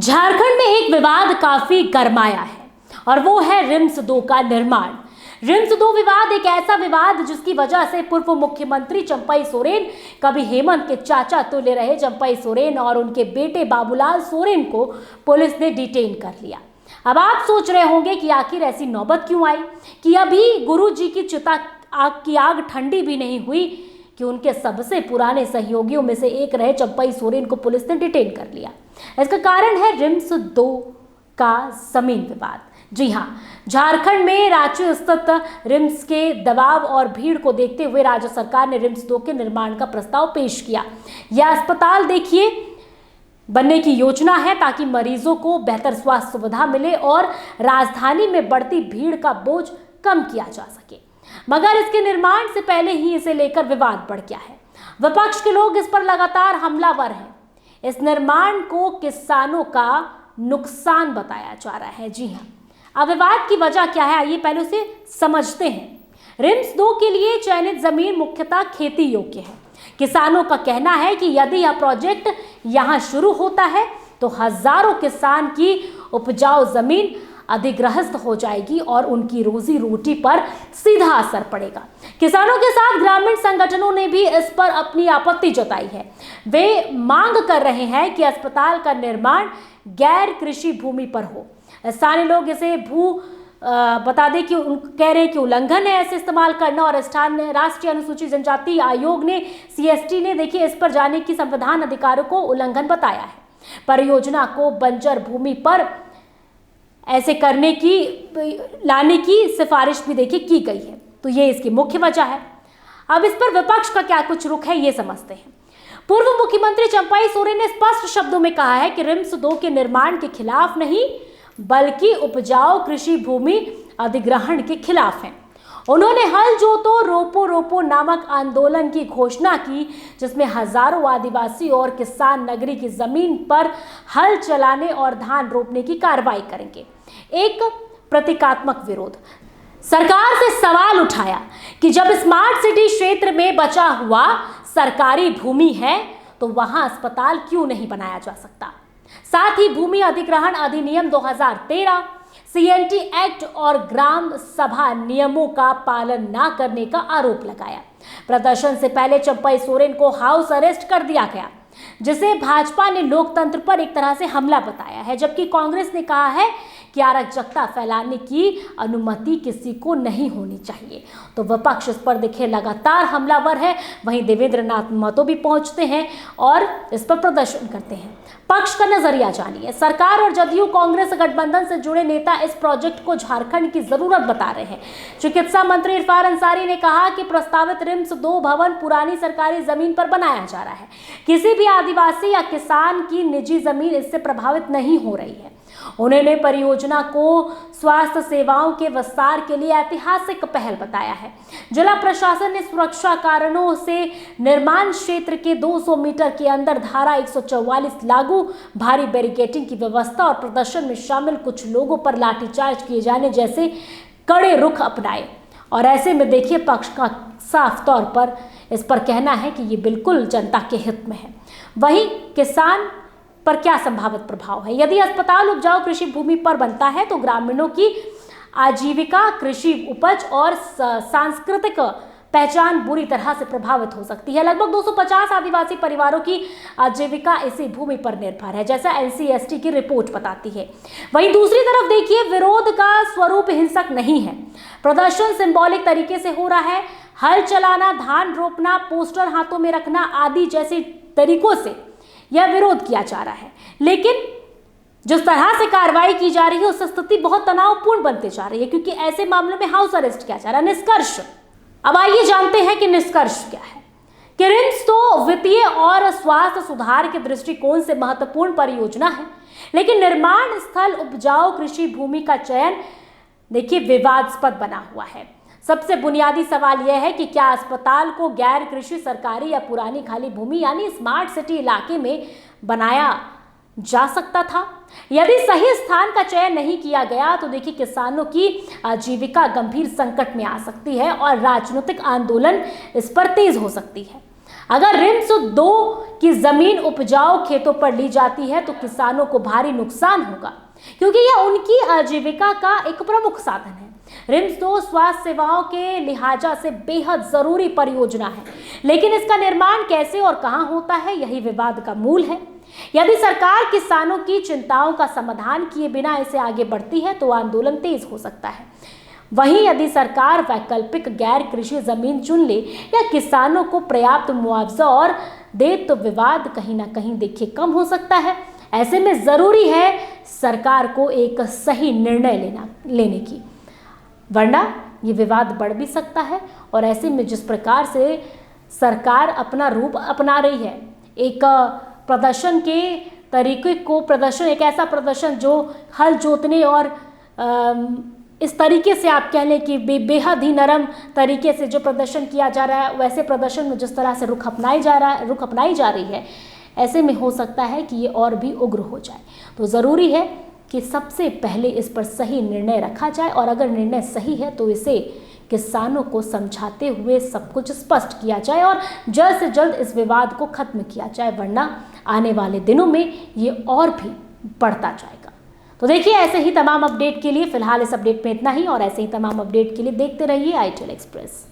झारखंड में एक विवाद काफी गरमाया है और वो है रिम्स 2 का निर्माण। रिम्स 2 विवाद एक ऐसा विवाद जिसकी वजह से पूर्व मुख्यमंत्री चंपई सोरेन, कभी हेमंत के चाचा तुल्य रहे चंपई सोरेन और उनके बेटे बाबूलाल सोरेन को पुलिस ने डिटेन कर लिया। अब आप सोच रहे होंगे कि आखिर ऐसी नौबत क्यों आई कि अभी गुरु जी की चिता की आग ठंडी भी नहीं हुई कि उनके सबसे पुराने सहयोगियों में से एक रहे चंपई सोरेन को पुलिस ने डिटेन कर लिया। इसका कारण है रिम्स 2 का जमीन विवाद। जी हां, झारखंड में रांची स्थित रिम्स के दबाव और भीड़ को देखते हुए राज्य सरकार ने रिम्स 2 के निर्माण का प्रस्ताव पेश किया। यह अस्पताल देखिए बनने की योजना है ताकि मरीजों को बेहतर स्वास्थ्य सुविधा मिले और राजधानी में बढ़ती भीड़ का बोझ कम किया जा सके, मगर इसके निर्माण से पहले ही इसे लेकर विवाद बढ़ गया है। विपक्ष के लोग इस पर लगातार हमलावर हैं। इस निर्माण को किसानों का नुकसान बताया जा रहा है। जी हाँ, अब विवाद की वजह क्या है, आइए पहले उसे समझते हैं। रिम्स 2 के लिए चयनित जमीन मुख्यतः खेती योग्य है। किसानों का कहना है कि यदि यह प्रोजेक्ट यहां शुरू होता है तो हजारों किसान की उपजाऊ जमीन अधिग्रस्त हो जाएगी और उनकी रोजी रोटी पर सीधा असर पड़ेगा। किसानों के साथ ग्रामीण संगठनों ने भी इस पर अपनी आपत्ति जताई है। वे मांग कर रहे हैं कि अस्पताल का निर्माण गैर कृषि भूमि पर हो। स्थानीय लोग इसे बता दें कि कह रहे हैं कि उल्लंघन है ऐसे इस्तेमाल करना, और राष्ट्रीय अनुसूचित जनजाति आयोग ने CST ने देखिए इस पर जाने की संविधान अधिकारों को उल्लंघन बताया है। परियोजना को बंजर भूमि पर ऐसे लाने की सिफारिश भी देखिए की गई है, तो ये इसकी मुख्य वजह है। अब इस पर विपक्ष का क्या कुछ रुख है ये समझते हैं। पूर्व मुख्यमंत्री चंपई सोरेन ने स्पष्ट शब्दों में कहा है कि रिम्स 2 के निर्माण के खिलाफ नहीं बल्कि उपजाऊ कृषि भूमि अधिग्रहण के खिलाफ हैं। उन्होंने हल जोतो रोपो रोपो नामक आंदोलन की घोषणा की, जिसमें हजारों आदिवासी और किसान नगरी की जमीन पर हल चलाने और धान रोपने की कार्रवाई करेंगे। एक प्रतीकात्मक विरोध। सरकार से सवाल उठाया कि जब स्मार्ट सिटी क्षेत्र में बचा हुआ सरकारी भूमि है तो वहां अस्पताल क्यों नहीं बनाया जा सकता। साथ ही भूमि अधिग्रहण अधिनियम 2013, CNT एक्ट और ग्राम सभा नियमों का पालन न करने का आरोप लगाया। प्रदर्शन से पहले चंपई सोरेन को हाउस अरेस्ट कर दिया गया, जिसे भाजपा ने लोकतंत्र पर एक तरह से हमला बताया है, जबकि कांग्रेस ने कहा है कि अराजकता फैलाने की अनुमति किसी को नहीं होनी चाहिए। तो विपक्ष इस पर देखिए लगातार हमलावर है। वहीं देवेंद्र नाथ महतो भी पहुंचते हैं और इस पर प्रदर्शन करते हैं। पक्ष का नजरिया जानिए। सरकार और जदयू कांग्रेस गठबंधन से जुड़े नेता इस प्रोजेक्ट को झारखंड की जरूरत बता रहे हैं। चिकित्सा मंत्री इरफान अंसारी ने कहा कि प्रस्तावित रिम्स 2 भवन पुरानी सरकारी जमीन पर बनाया जा रहा है। किसी भी आदिवासी या किसान की निजी जमीन इससे प्रभावित नहीं हो रही है। उन्होंने परियोजना को स्वास्थ्य सेवाओं के विस्तार के लिए ऐतिहासिक पहल बताया है। जिला प्रशासन ने सुरक्षा कारणों से निर्माण क्षेत्र के 200 मीटर के अंदर धारा 144 लागू, भारी बैरिकेडिंग की व्यवस्था और प्रदर्शन में शामिल कुछ लोगों पर लाठीचार्ज किए जाने जैसे कड़े रुख अपनाए। और ऐसे में देखिए पक्ष का साफ तौर पर इस पर कहना है कि ये बिल्कुल जनता के हित में है। वहीं किसान पर क्या संभावित प्रभाव है। यदि अस्पताल उपजाऊ कृषि भूमि पर बनता है तो ग्रामीणों की आजीविका, कृषि उपज और सांस्कृतिक पहचान बुरी तरह से प्रभावित हो सकती है। लगभग 250 आदिवासी परिवारों की आजीविका इसी भूमि पर निर्भर है, जैसा NCST की रिपोर्ट बताती है। वहीं दूसरी तरफ देखिए विरोध का स्वरूप हिंसक नहीं है। प्रदर्शन सिंबॉलिक तरीके से हो रहा है। हल चलाना, धान रोपना, पोस्टर हाथों में रखना आदि जैसे तरीकों से यह विरोध किया जा रहा है। लेकिन जिस तरह से कार्रवाई की जा रही है उस स्थिति बहुत तनावपूर्ण बनती जा रही है, क्योंकि ऐसे मामलों में हाउस अरेस्ट किया जा रहा है। निष्कर्ष, अब आइए जानते हैं कि निष्कर्ष क्या है। कि रिम्स तो वित्तीय और स्वास्थ्य सुधार के दृष्टिकोण से महत्वपूर्ण परियोजना है, लेकिन निर्माण स्थल उपजाऊ कृषि भूमि का चयन देखिए विवादास्पद बना हुआ है। सबसे बुनियादी सवाल यह है कि क्या अस्पताल को गैर कृषि सरकारी या पुरानी खाली भूमि यानी स्मार्ट सिटी इलाके में बनाया जा सकता था। यदि सही स्थान का चयन नहीं किया गया तो देखिए किसानों की आजीविका गंभीर संकट में आ सकती है और राजनीतिक आंदोलन इस पर तेज हो सकती है। अगर रिम्स 2 की जमीन उपजाऊ खेतों पर ली जाती है तो किसानों को भारी नुकसान होगा, क्योंकि यह उनकी आजीविका का एक प्रमुख साधन है। रिम्स 2 स्वास्थ्य सेवाओं के लिहाजा से बेहद जरूरी परियोजना है, लेकिन इसका निर्माण कैसे और कहां होता है, यही विवाद का मूल है। यदि सरकार किसानों की चिंताओं का समाधान किए बिना इसे आगे बढ़ती है तो आंदोलन तेज हो सकता है। वहीं यदि सरकार वैकल्पिक गैर कृषि जमीन चुन ले या किसानों को पर्याप्त मुआवजा और दे तो विवाद कहीं ना कहीं देखिए कम हो सकता है। ऐसे में जरूरी है सरकार को एक सही निर्णय लेने की, वरना ये विवाद बढ़ भी सकता है। और ऐसे में जिस प्रकार से सरकार अपना रूप अपना रही है, एक प्रदर्शन के तरीके को एक ऐसा प्रदर्शन जो हल जोतने और इस तरीके से आप कह लें कि बेहद ही नरम तरीके से जो प्रदर्शन किया जा रहा है, वैसे प्रदर्शन में जिस तरह से रुख अपनाई जा रही है, ऐसे में हो सकता है कि ये और भी उग्र हो जाए। तो ज़रूरी है कि सबसे पहले इस पर सही निर्णय रखा जाए, और अगर निर्णय सही है तो इसे किसानों को समझाते हुए सब कुछ स्पष्ट किया जाए और जल्द से जल्द इस विवाद को खत्म किया जाए, वरना आने वाले दिनों में ये और भी बढ़ता जाएगा। तो देखिए, ऐसे ही तमाम अपडेट के लिए फिलहाल इस अपडेट में इतना ही, और ऐसे ही तमाम अपडेट के लिए देखते रहिए ITL एक्सप्रेस।